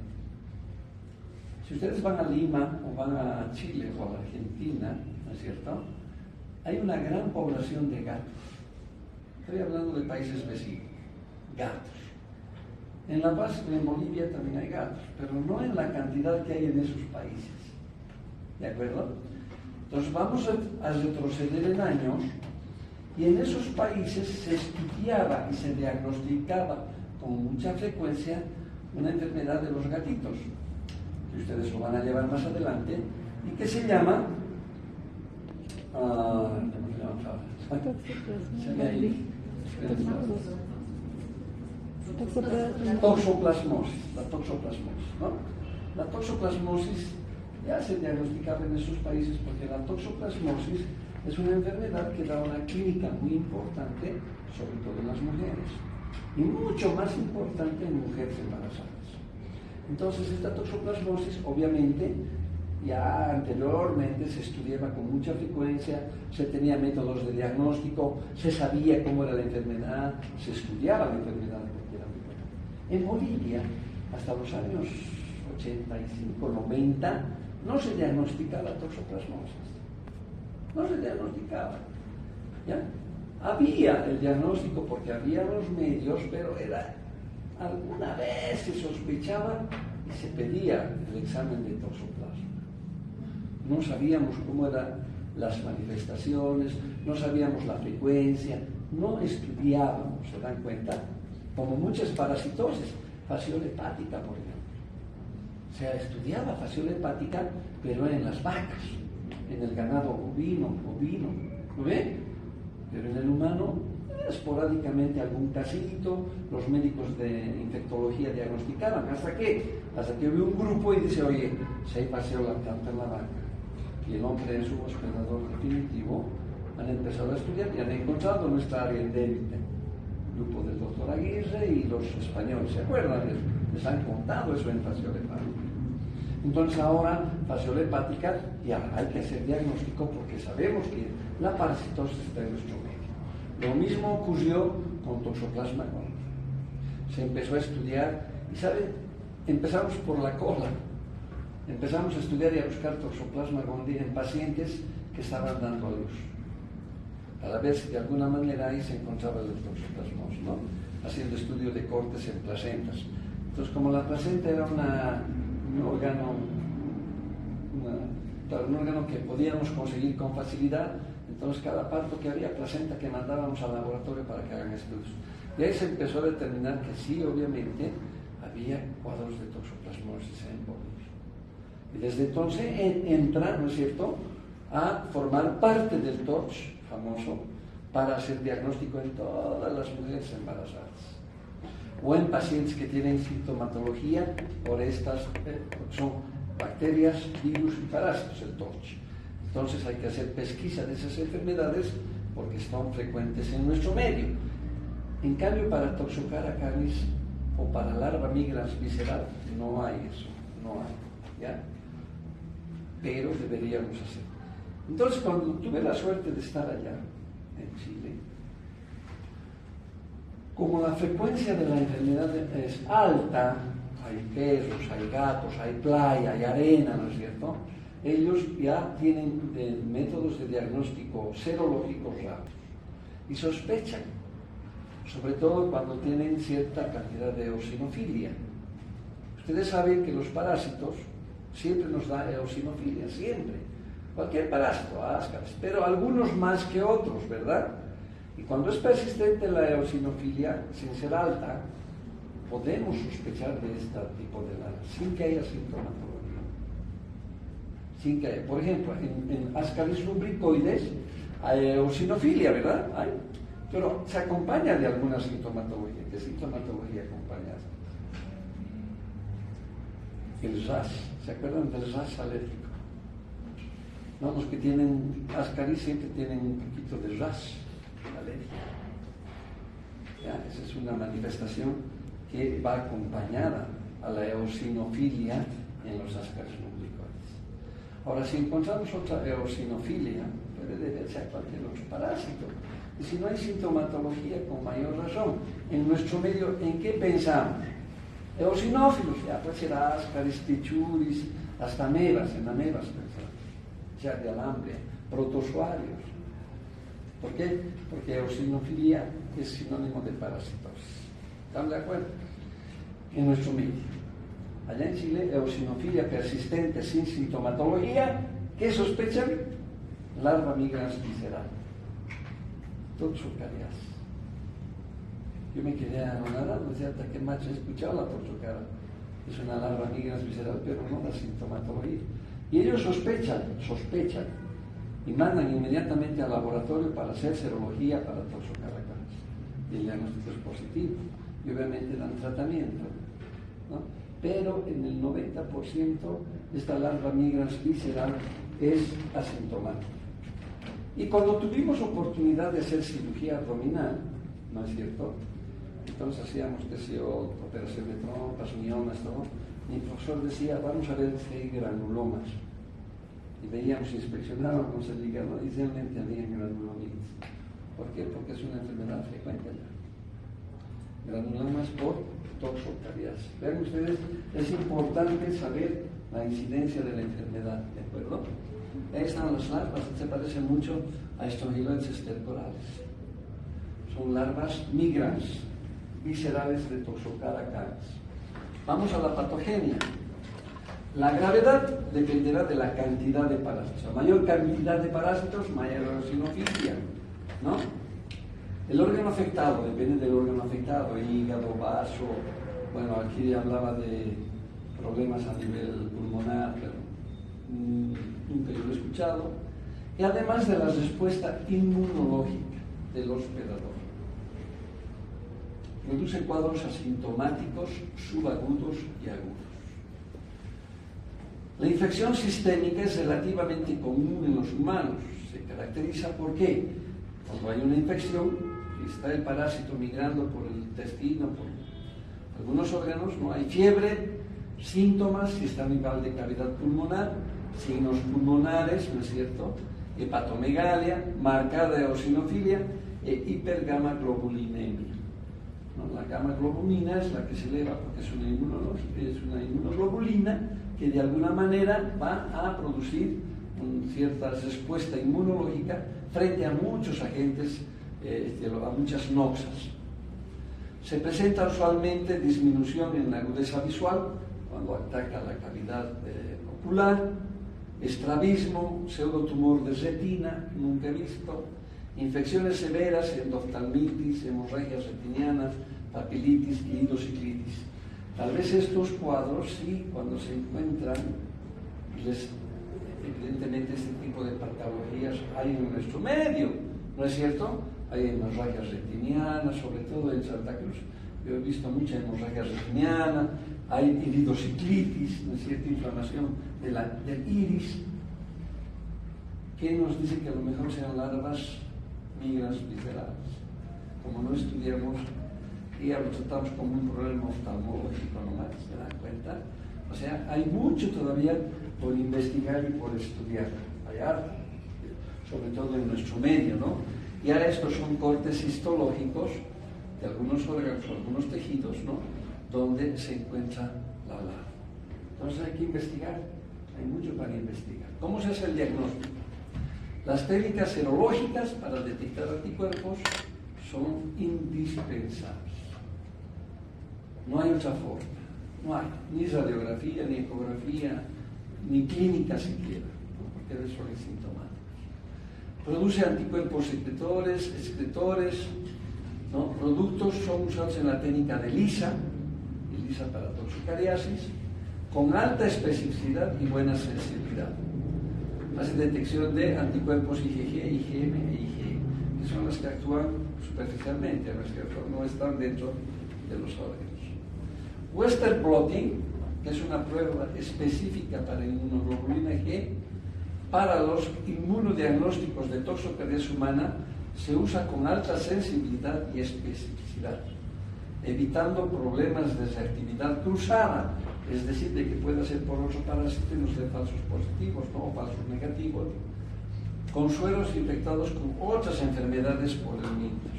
Si ustedes van a Lima o van a Chile o a la Argentina, ¿no es cierto? Hay una gran población de gatos. Estoy hablando de países vecinos. Gatos. En La Paz, en Bolivia también hay gatos, pero no en la cantidad que hay en esos países. ¿De acuerdo? Entonces vamos a retroceder en años y en esos países se estudiaba y se diagnosticaba con mucha frecuencia una enfermedad de los gatitos, que ustedes lo van a llevar más adelante, y que se llama toxoplasmosis, la toxoplasmosis, ¿no? La toxoplasmosis ya se diagnosticaba en esos países porque la toxoplasmosis es una enfermedad que da una clínica muy importante, sobre todo en las mujeres, y mucho más importante en mujeres embarazadas. Entonces, esta toxoplasmosis, obviamente, ya anteriormente se estudiaba con mucha frecuencia, se tenía métodos de diagnóstico, se sabía cómo era la enfermedad, se estudiaba la enfermedad de cualquier manera. En Bolivia, hasta los años 85, 90, no se diagnosticaba toxoplasmosis. No se diagnosticaba. ¿Ya? Había el diagnóstico porque había los medios, pero alguna vez se sospechaba y se pedía el examen de toxoplasma. No sabíamos cómo eran las manifestaciones, no sabíamos la frecuencia, no estudiábamos, ¿se dan cuenta? Como muchas parasitosis, fasciola hepática, por ejemplo. O sea, estudiaba fasciola hepática, pero en las vacas, en el ganado ovino, ¿no ve? Pero en el humano, esporádicamente algún casito, los médicos de infectología diagnosticaban, hasta que hubo un grupo y dice, oye, si hay fasciola lactante en la vaca, y el hombre es su hospedador definitivo, han empezado a estudiar y han encontrado nuestra área endémica. El grupo del doctor Aguirre y los españoles, ¿se acuerdan? Les han contado eso en fasciola hepática. Entonces ahora, fasciola hepática, ya hay que hacer diagnóstico porque sabemos que la parasitosis está en nuestro medio. Lo mismo ocurrió con Toxoplasma gondii. Se empezó a estudiar y, ¿saben? Empezamos por la cola. Empezamos a estudiar y a buscar Toxoplasma gondii en pacientes que estaban dando a luz, para ver si de alguna manera ahí se encontraba el toxoplasmosis, ¿no? Haciendo estudio de cortes en placentas. Entonces, como la placenta era un órgano que podíamos conseguir con facilidad, entonces cada parto que había placenta que mandábamos al laboratorio para que hagan estudios. Y ahí se empezó a determinar que sí, obviamente, había cuadros de toxoplasmosis en Bolivia. Y desde entonces entra, ¿no es cierto?, a formar parte del TORCH famoso para hacer diagnóstico en todas las mujeres embarazadas. o en pacientes que tienen sintomatología por estas, son bacterias, virus y parásitos, el TORCH. Entonces hay que hacer pesquisa de esas enfermedades porque son frecuentes en nuestro medio. En cambio, para Toxocara canis o para larva migrans visceral no hay eso, no hay, ¿ya? Pero deberíamos hacer. Entonces, cuando tuve la suerte de estar allá, en Chile, como la frecuencia de la enfermedad es alta, hay perros, hay gatos, hay playa, hay arena, ¿no es cierto? Ellos ya tienen métodos de diagnóstico serológicos rápidos y sospechan, sobre todo cuando tienen cierta cantidad de eosinofilia. Ustedes saben que los parásitos siempre nos dan eosinofilia, siempre. Cualquier parásito, Ascaris, pero algunos más que otros, ¿verdad? Y cuando es persistente la eosinofilia, sin ser alta, podemos sospechar de este tipo de larvas, sin que haya sintomatología. Sin que haya, por ejemplo, en Ascaris rubricoides hay eosinofilia, ¿verdad? Hay, pero se acompaña de alguna sintomatología. ¿Qué sintomatología acompaña? El RAS, ¿se acuerdan del RAS alérgico? No, los que tienen Ascaris siempre tienen un poquito de RAS alérgico. ¿Ya? Esa es una manifestación que va acompañada a la eosinofilia en los Ascaris rubricoides. Ahora, si encontramos otra eosinofilia, puede deberse a cualquier otro parásito. Y si no hay sintomatología, con mayor razón, en nuestro medio, ¿en qué pensamos? Eosinófilos, ya puede ser Ascaris, Tichuris, hasta amebas, en amebas pensamos, ya de alambre, protozoarios. ¿Por qué? Porque eosinofilia es sinónimo de parasitosis. ¿Están de acuerdo? En nuestro medio. Allá en Chile, eosinofilia persistente sin sintomatología, ¿qué sospechan? Larva migrans visceral. Toxocarias. Yo me quedé anonadado, decía, hasta que macho he escuchado la toxocara. Es una larva migrans visceral, pero no da sintomatología. Y ellos sospechan, y mandan inmediatamente al laboratorio para hacer serología para Toxocara canis. Y el diagnóstico es positivo. Y obviamente dan tratamiento, ¿no? Pero en el 90% esta larva migrans visceral es asintomática. Y cuando tuvimos oportunidad de hacer cirugía abdominal, ¿no es cierto? Entonces hacíamos operación de trompas, miomas, todo. Mi profesor decía, vamos a ver si hay granulomas. Y veíamos, inspeccionábamos el hígado y realmente había granulomitis. ¿Por qué? Porque es una enfermedad frecuente ya. Granulomas por toxocariasis. Vean ustedes, es importante saber la incidencia de la enfermedad, ¿de acuerdo? Ahí están las larvas, se parecen mucho a Strongyloides stercorales. Son larvas migrans, viscerales de Toxocara canis. Vamos a la patogenia. La gravedad dependerá de la cantidad de parásitos. A mayor cantidad de parásitos, mayor eosinofilia, ¿no? El órgano afectado, depende del órgano afectado, hígado, vaso. Bueno, aquí hablaba de problemas a nivel pulmonar, pero nunca yo lo he escuchado. Y además de la respuesta inmunológica del hospedador. Produce cuadros asintomáticos, subagudos y agudos. La infección sistémica es relativamente común en los humanos. Se caracteriza por qué. Cuando hay una infección, está el parásito migrando por el intestino, por algunos órganos, no hay fiebre, síntomas, si está a nivel de cavidad pulmonar, signos pulmonares, ¿no es cierto? Hepatomegalia, marcada eosinofilia e hipergamaglobulinemia. ¿No? La gamma-globulina es la que se eleva porque es una inmunoglobulina que de alguna manera va a producir cierta respuesta inmunológica frente a muchos agentes, a muchas noxas. Se presenta usualmente disminución en la agudeza visual cuando ataca la cavidad ocular, estrabismo, pseudotumor de retina, nunca he visto, infecciones severas, endoftalmitis, hemorragias retinianas, papilitis, gliidociclitis. Tal vez estos cuadros, sí, cuando se encuentran, evidentemente este tipo de patologías hay en nuestro medio, ¿no es cierto? Hay hemorragias retinianas, sobre todo en Santa Cruz, Yo he visto mucha hemorragia retiniana, hay iridociclitis, ¿no es cierto?, inflamación del iris, que nos dice que a lo mejor sean larvas migras viscerales. Como no estudiamos y ya lo tratamos como un problema oftalmológico nomás, ¿se dan cuenta? O sea, hay mucho todavía por investigar y por estudiar. Hay arte, sobre todo en nuestro medio, ¿no? Y ahora estos son cortes histológicos de algunos órganos, algunos tejidos, ¿no?, donde se encuentra la larva. Entonces hay que investigar, hay mucho para investigar. ¿Cómo se hace el diagnóstico? Las técnicas serológicas para detectar anticuerpos son indispensables. No hay otra forma, no hay ni radiografía, ni ecografía, ni clínica siquiera, ¿no?, porque eso es sintomático. Produce anticuerpos excretores, ¿no? Productos son usados en la técnica de ELISA para toxocariasis, con alta especificidad y buena sensibilidad. Hace detección de anticuerpos IgG, IgM e IgE, que son las que actúan superficialmente, las que no están dentro de los órganos. Western blotting, que es una prueba específica para inmunoglobulina G, para los inmunodiagnósticos de toxocariasis humana, se usa con alta sensibilidad y especificidad, evitando problemas de reactividad cruzada, es decir, de que pueda ser por otro parásito y nos dé falsos positivos, ¿no?, o falsos negativos, con sueros infectados con otras enfermedades por helmintos.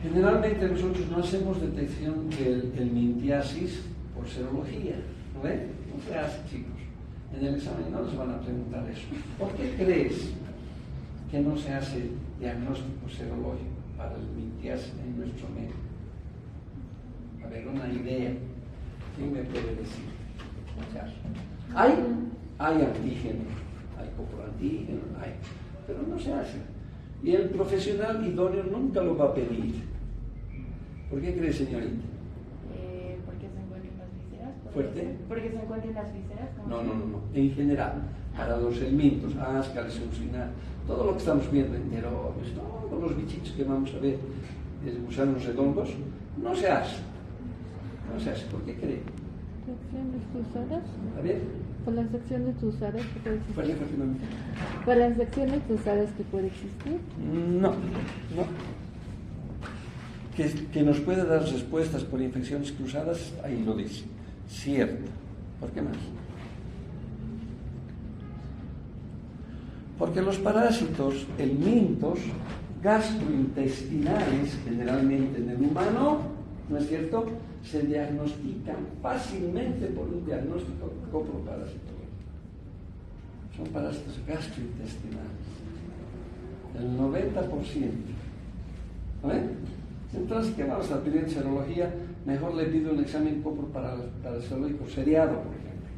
Generalmente nosotros no hacemos detección del helmintiasis por serología, ¿no ven? No se hace, chicos. En el examen no les van a preguntar eso. ¿Por qué crees que no se hace diagnóstico serológico para el helmintiasis en nuestro medio? A ver, una idea. ¿Quién me puede decir? Hay antígenos, hay coproantígenos, pero no se hace. Y el profesional idóneo nunca lo va a pedir. ¿Por qué cree, señorita? Porque se encuentran las vísceras. ¿Fuerte? Porque se encuentran las vísceras. No. En general, para los helmintos, ascaris, succinar, todo lo que estamos viendo, enterobios, todos los bichitos que vamos a ver, gusanos redondos, no se hace. No se hace. ¿Por qué cree? ¿Reacciones cruzadas? A ver. ¿Por las reacciones cruzadas que puede existir? Fuerte. ¿Por las reacciones cruzadas que puede existir? No. Que nos puede dar respuestas por infecciones cruzadas, ahí lo dice. Cierto. ¿Por qué más? Porque los parásitos helmintos gastrointestinales, generalmente en el humano, ¿no es cierto?, se diagnostican fácilmente por un diagnóstico coproparasitológico. Son parásitos gastrointestinales. El 90%. ¿No ven? Entonces, ¿qué vamos a pedir en serología? Mejor le pido un examen coproparasitológico seriado, por ejemplo.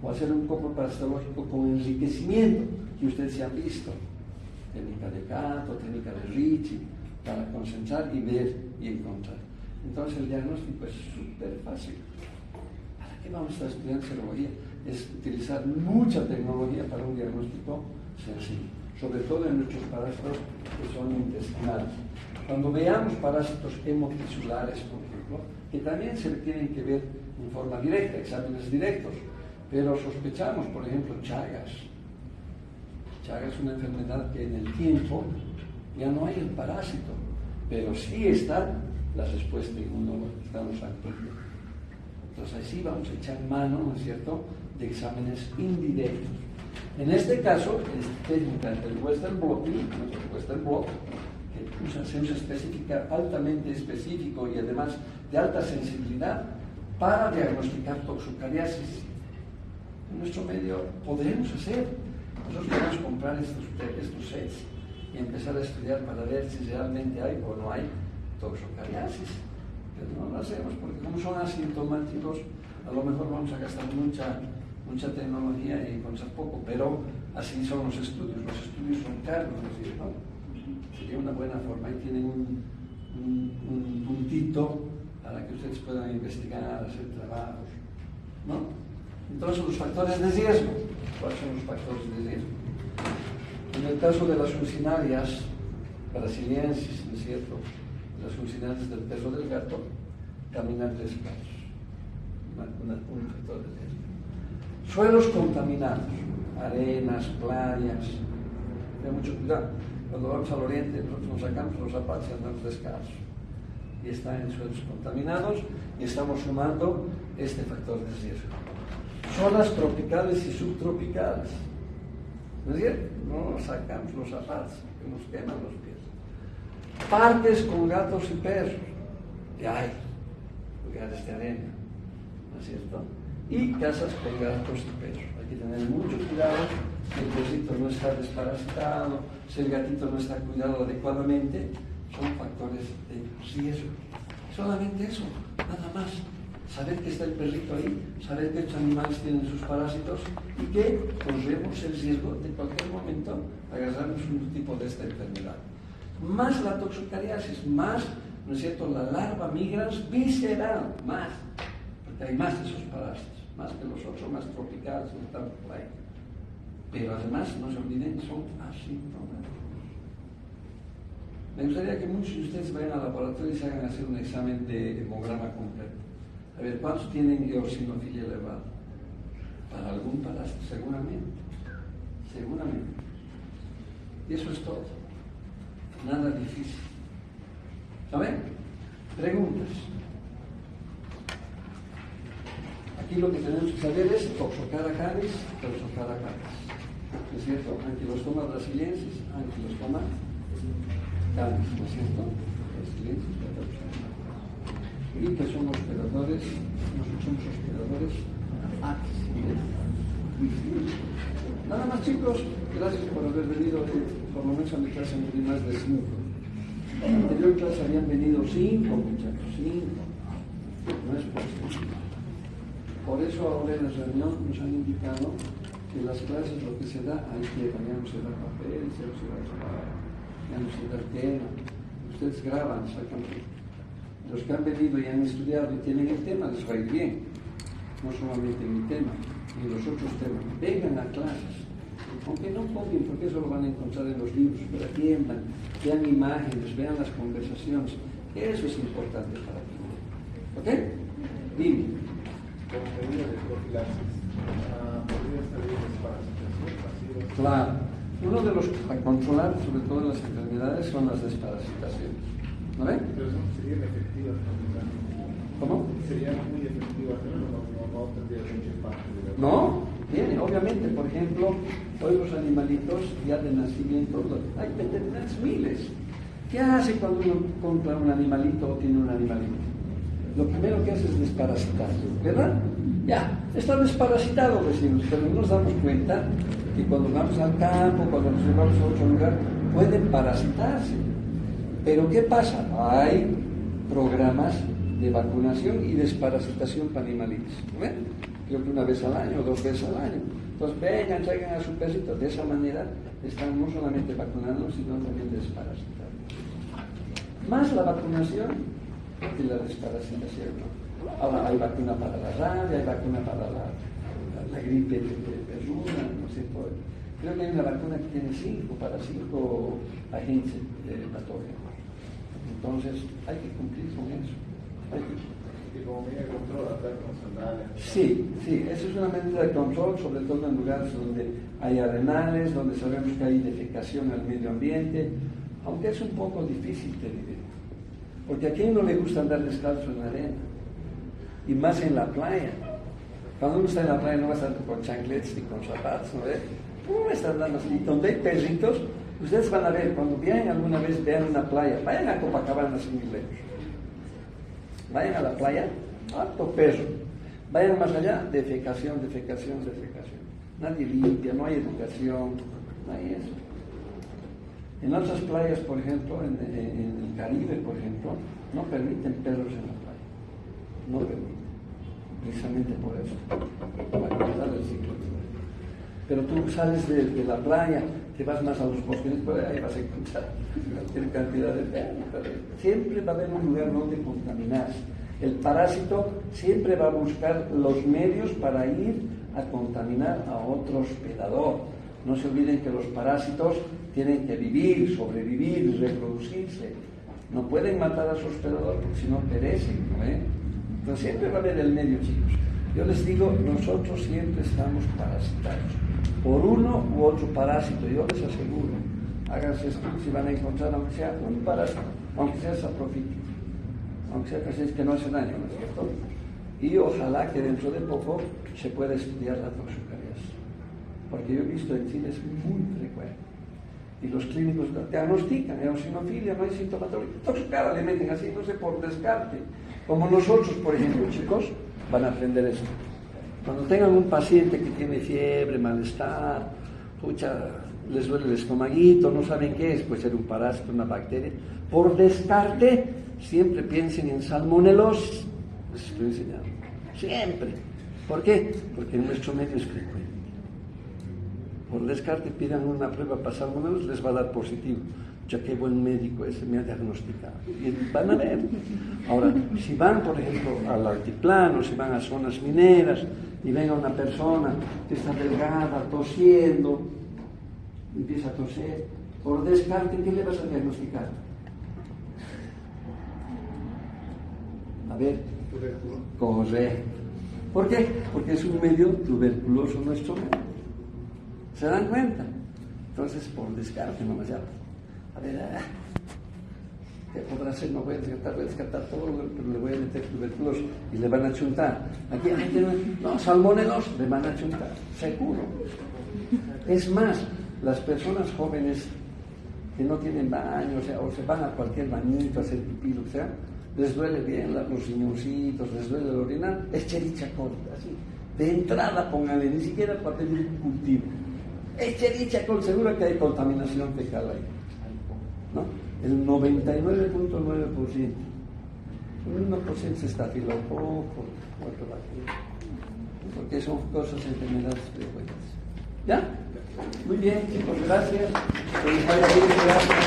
O hacer un coproparasitológico con enriquecimiento, que ustedes ya han visto. Técnica de Cato, técnica de Ricci, para concentrar y ver y encontrar. Entonces el diagnóstico es súper fácil. ¿Para qué vamos a estudiar serología? Es utilizar mucha tecnología para un diagnóstico sencillo, sobre todo en nuestros parásitos que son intestinales. Cuando veamos parásitos hemotisulares, por ejemplo, que también se tienen que ver en forma directa, exámenes directos, pero sospechamos, por ejemplo, Chagas. Chagas es una enfermedad que en el tiempo ya no hay el parásito, pero sí está la respuesta inmunológica, estamos activos. Entonces ahí sí vamos a echar mano, ¿no es cierto?, de exámenes indirectos. En este caso, es técnica del Western blotting, Western blot, que se usa específica, altamente específico y además de alta sensibilidad para diagnosticar toxocariasis. En nuestro medio podremos hacer. Nosotros podemos comprar estos sets y empezar a estudiar para ver si realmente hay o no hay toxocariasis, pero no lo hacemos porque como son asintomáticos, a lo mejor vamos a gastar mucha tecnología y encontrar poco, pero así son los estudios son caros, ¿no? Sería una buena forma, ahí tienen un puntito para que ustedes puedan investigar, hacer trabajos, ¿no? Entonces los factores de riesgo, ¿cuáles son los factores de riesgo? En el caso de las ursinarias brasiliensis, ¿no es cierto?, las funcionalidades del perro del gato, caminar descalzos. Un factor de riesgo. Suelos contaminados, arenas, playas. Ten mucho cuidado. Cuando vamos al oriente, nosotros nos sacamos los zapatos y andamos descalzos. Y están en suelos contaminados y estamos sumando este factor de riesgo. Zonas tropicales y subtropicales. ¿No es cierto? No sacamos los zapatos, que nos queman los pies. Parques con gatos y perros. Que hay lugares de arena. ¿No es cierto? Y casas con gatos y perros. Hay que tener mucho cuidado si el perrito no está desparasitado, si el gatito no está cuidado adecuadamente, son factores de riesgo. Solamente eso, nada más. Saber que está el perrito ahí, saber que estos animales tienen sus parásitos y que corremos el riesgo de cualquier momento agarrarnos un tipo de esta enfermedad. Más la toxocariasis, más, ¿no es cierto?, la larva migrans visceral, más, porque hay más de esos parásitos, más que los otros, más tropicales, que están por ahí. Pero además, no se olviden, son asintomáticos. Me gustaría que muchos de ustedes vayan al laboratorio y se hagan hacer un examen de hemograma completo. A ver, ¿cuántos tienen eosinofilia elevada? Para algún parásito, seguramente. Seguramente. Y eso es todo. Nada difícil. ¿Saben? Preguntas. Aquí lo que tenemos que saber es Toxocara canis, Toxocara canis. ¿No es cierto? Anquilostoma brasiliensis, Anquilostoma canis, ¿no es cierto? Brasiliensis, y que son hospedadores, nosotros somos hospedadores nada más, chicos, gracias por haber venido, por lo menos a mi clase me di más de 5. En la anterior clase habían venido 5 muchachos, 5. No es posible. Por eso ahora en la reunión nos han indicado que las clases lo que se da, ahí que ya no se da papel, ya no se da tema. Ustedes graban, sacan. Los que han venido y han estudiado y tienen el tema, les va a ir bien. No solamente mi tema, ni los otros temas. Vengan a clases. Aunque no copien, porque eso lo van a encontrar en los libros, pero atiendan, vean imágenes, vean las conversaciones. Eso es importante para ti. ¿Ok? Dime. Como medida de profilaxis, ¿podría estar bien desparasitación pasiva? Claro. Uno de los para controlar, sobre todo las enfermedades, son las desparasitaciones. ¿No ven? Pero son, serían efectivas, ¿Cómo? serían muy efectivas, pero no tendría mucho impacto. No, tiene, obviamente. Por ejemplo, hoy los animalitos ya de nacimiento, hay veterinarios miles. ¿Qué hace cuando uno compra un animalito o tiene un animalito? Lo primero que hace es desparasitarlo, ¿verdad? Ya, está desparasitado, decimos, pero no nos damos cuenta que cuando vamos al campo, cuando nos llevamos a otro lugar, pueden parasitarse. Pero ¿qué pasa? Hay programas de vacunación y desparasitación para animalitos. ¿Ven? Creo que 1 vez al año o 2 veces al año. Entonces vengan, traigan a su perrito. De esa manera están no solamente vacunando, sino también desparasitando. Más la vacunación que la desparasitación. Ahora hay vacuna para la rabia, hay vacuna para la gripe perruna, no sé, creo que hay una vacuna que tiene 5 agentes patógenos. Entonces hay que cumplir con eso. Y como medida de control, andar con sandalias. Sí, eso es una medida de control, sobre todo en lugares donde hay arenales, donde sabemos que hay defecación al medio ambiente, aunque es un poco difícil, te diré. Porque a quién no le gusta andar descalzo en la arena, y más en la playa. Cuando uno está en la playa no va a estar con chancletes ni con zapatos, ¿no ve? Uno va a estar andando así. Donde hay perritos, ustedes van a ver, cuando vienen alguna vez, vean una playa, vayan a Copacabana sin ir lejos. Vayan a la playa, harto perro. Vayan más allá, defecación. Nadie limpia, no hay educación, no hay eso. En otras playas, por ejemplo, en el Caribe, por ejemplo, no permiten perros en la playa. No permiten. Precisamente por eso. Para cortar el ciclo. Pero tú sales de la playa, te vas más a los bosques, por ahí vas a encontrar cualquier cantidad de perros. Siempre va a haber un lugar donde contaminarse. El parásito siempre va a buscar los medios para ir a contaminar a otro hospedador. No se olviden que los parásitos tienen que vivir, sobrevivir, reproducirse. No pueden matar a su hospedador porque si no perecen, ¿no? Entonces siempre va a haber el medio, chicos. Yo les digo, nosotros siempre estamos parasitados por uno u otro parásito. Yo les aseguro, háganse estudios y van a encontrar, aunque sea un parásito, aunque sea saprofítico, aunque sea que no hace daño, ¿no es cierto? Y ojalá que dentro de poco se pueda estudiar la toxocariasis, porque yo he visto en Chile es muy frecuente. Y los clínicos diagnostican eosinofilia, no hay sintomatología. Toxocara le meten así, no sé, por descarte. Como nosotros, por ejemplo, chicos, van a aprender esto. Cuando tengan un paciente que tiene fiebre, malestar, pucha, les duele el estomaguito, no saben qué es, puede ser un parásito, una bacteria, por descarte, siempre piensen en salmonelosis. Les estoy enseñando. Siempre. ¿Por qué? Porque en nuestro medio es frecuente. Por descarte pidan una prueba para salmonelosis, les va a dar positivo. Ya qué buen médico ese me ha diagnosticado. Y van a ver. Ahora, si van, por ejemplo, al altiplano, si van a zonas mineras y ven a una persona que está delgada, tosiendo, empieza a toser, por descarte, ¿qué le vas a diagnosticar? A ver, correcto. ¿Por qué? Porque es un medio tuberculoso nuestro medio. ¿Se dan cuenta? Entonces, por descarte, nomás ya. A ver, ¿qué podrá hacer? No voy a descartar todo, pero le voy a meter tuberculosis y le van a chuntar. Aquí hay gente no, salmonelos, le van a chuntar, seguro. Es más, las personas jóvenes que no tienen baño, o se van a cualquier bañito a hacer pipí, o sea, les duele bien los riñoncitos, les duele el orinar, es chericha corta, así. De entrada pónganle, ni siquiera para pedir un cultivo. Es chericha con seguro que hay contaminación fecal ahí, ¿no? El 99.9%. El 1% se estafilococo, otro bacteria, porque son cosas, enfermedades frecuentes. ¿Ya? Muy bien, chicos, gracias. Que les vaya bien, gracias.